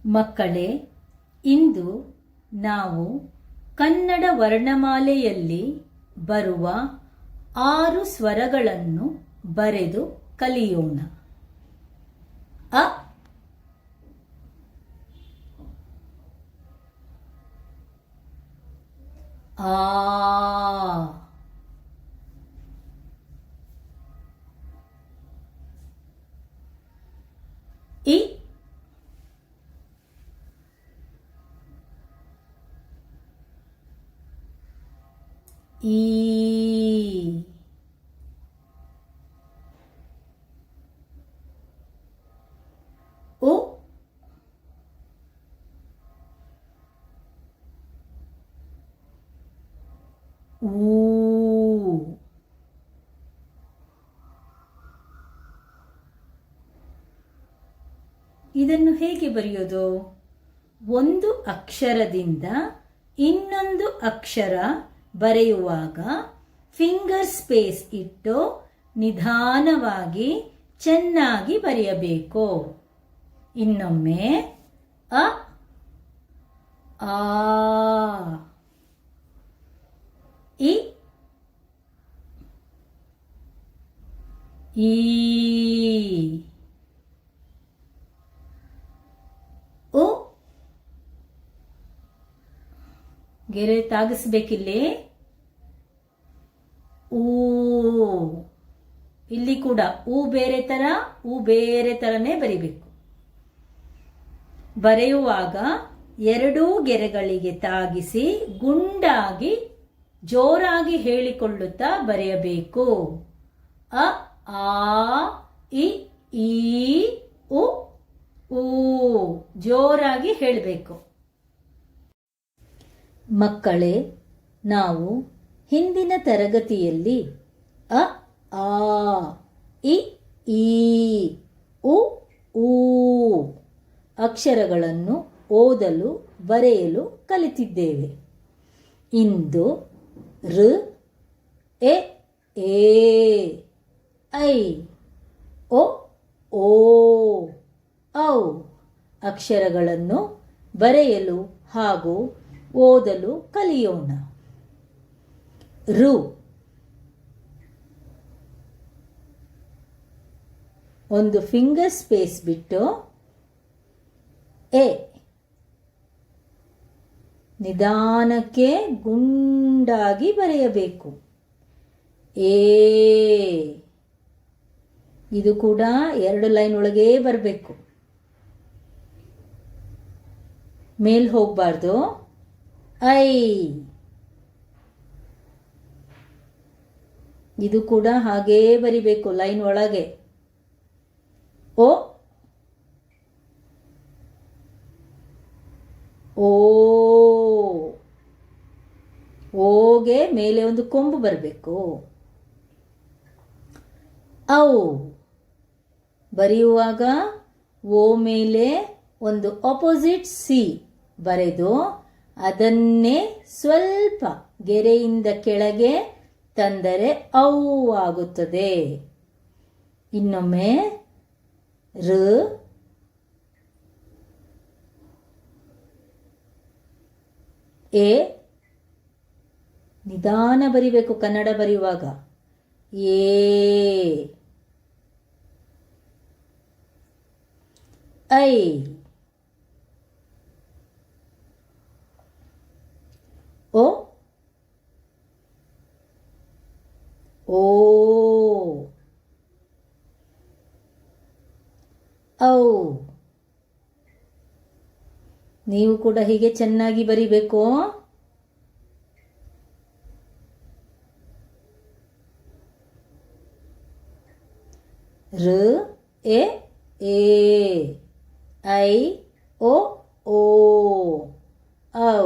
ಮಕ್ಕಳೇ, ಇಂದು ನಾವು ಕನ್ನಡ ವರ್ಣಮಾಲೆಯಲ್ಲಿ ಬರುವ 6 ಸ್ವರಗಳನ್ನು ಬರೆದು ಕಲಿಯೋಣ. ಅ, ಆ, ಇ, ಈ, ಉ, ಊ, ಇದನ್ನು ಹೇಗೆ ಬರೆಯೋದು? ಒಂದು ಅಕ್ಷರದಿಂದ ಇನ್ನೊಂದು ಅಕ್ಷರ ಬರೆಯುವಾಗ ಫಿಂಗರ್ ಸ್ಪೇಸ್ ಇಟ್ಟು ನಿಧಾನವಾಗಿ ಚೆನ್ನಾಗಿ ಬರೆಯಬೇಕು. ಇನ್ನೊಮ್ಮೆ ಅ, ಆ, ಇ, ಈ, ಉ, ಗೆರೆ ತಾಗಿಸ್ಬೇಕಿಲ್ಲಿ. ಊ, ಇಲ್ಲಿ ಕೂಡ ಊ ಬೇರೆ ತರ, ಊ ಬೇರೆ ತರನೇ ಬರಿಬೇಕು. ಬರೆಯುವಾಗ 2 ಗೆರೆಗಳಿಗೆ ತಾಗಿಸಿ ಗುಂಡಾಗಿ ಜೋರಾಗಿ ಹೇಳಿಕೊಳ್ಳುತ್ತಾ ಬರೆಯಬೇಕು. ಅ, ಆ, ಇ, ಈ, ಉ, ಊ ಜೋರಾಗಿ ಹೇಳಬೇಕು. ಮಕ್ಕಳೇ, ನಾವು ಹಿಂದಿನ ತರಗತಿಯಲ್ಲಿ ಅ, ಆ, ಇ, ಈ, ಉ, ಊ ಅಕ್ಷರಗಳನ್ನು ಓದಲು ಬರೆಯಲು ಕಲಿತಿದ್ದೇವೆ. ಇಂದು ಋ, ಎ, ಏ, ಐ, ಒ, ಓ, ಔ ಅಕ್ಷರಗಳನ್ನು ಬರೆಯಲು ಹಾಗೂ ಓದಲು ಕಲಿಯೋಣ. ಋ, ಒಂದು ಫಿಂಗರ್ ಸ್ಪೇಸ್ ಬಿಟ್ಟು ಎ, ನಿಧಾನಕ್ಕೆ ಗುಂಡಾಗಿ ಬರೆಯಬೇಕು. ಏ, ಇದು ಕೂಡ 2 ಲೈನ್ ಒಳಗೆ ಬರಬೇಕು, ಮೇಲ್ ಹೋಗಬಾರ್ದು. ಐ, ಇದು ಕೂಡ ಹಾಗೇ ಬರಿಬೇಕು ಲೈನ್ ಒಳಗೆ. ಓ, ಓ, ಓಗೆ ಮೇಲೆ ಒಂದು ಕೊಂಬು ಬರಬೇಕು. ಔ, ಬರೆಯುವಾಗ ಓ ಮೇಲೆ ಒಂದು ಆಪೋಸಿಟ್ ಸಿ ಬರೆದು ಅದನ್ನೇ ಸ್ವಲ್ಪ ಗೆರೆಯಿಂದ ಕೆಳಗೆ ತಂದರೆ ಔ ಆಗುತ್ತದೆ. ಇನ್ನೊಮ್ಮೆ ಋ, ಎ, ನಿಧಾನ ಬರಿಬೇಕು ಕನ್ನಡ ಬರೆಯುವಾಗ. ಏ, ಐ, ಓ, ಓ, ಔ. ನೀವು ಕೂಡ ಹೀಗೆ ಚೆನ್ನಾಗಿ ಬರಿಬೇಕು. ಋ, ಎ, ಏ, ಐ, ಒ, ಓ, ಔ.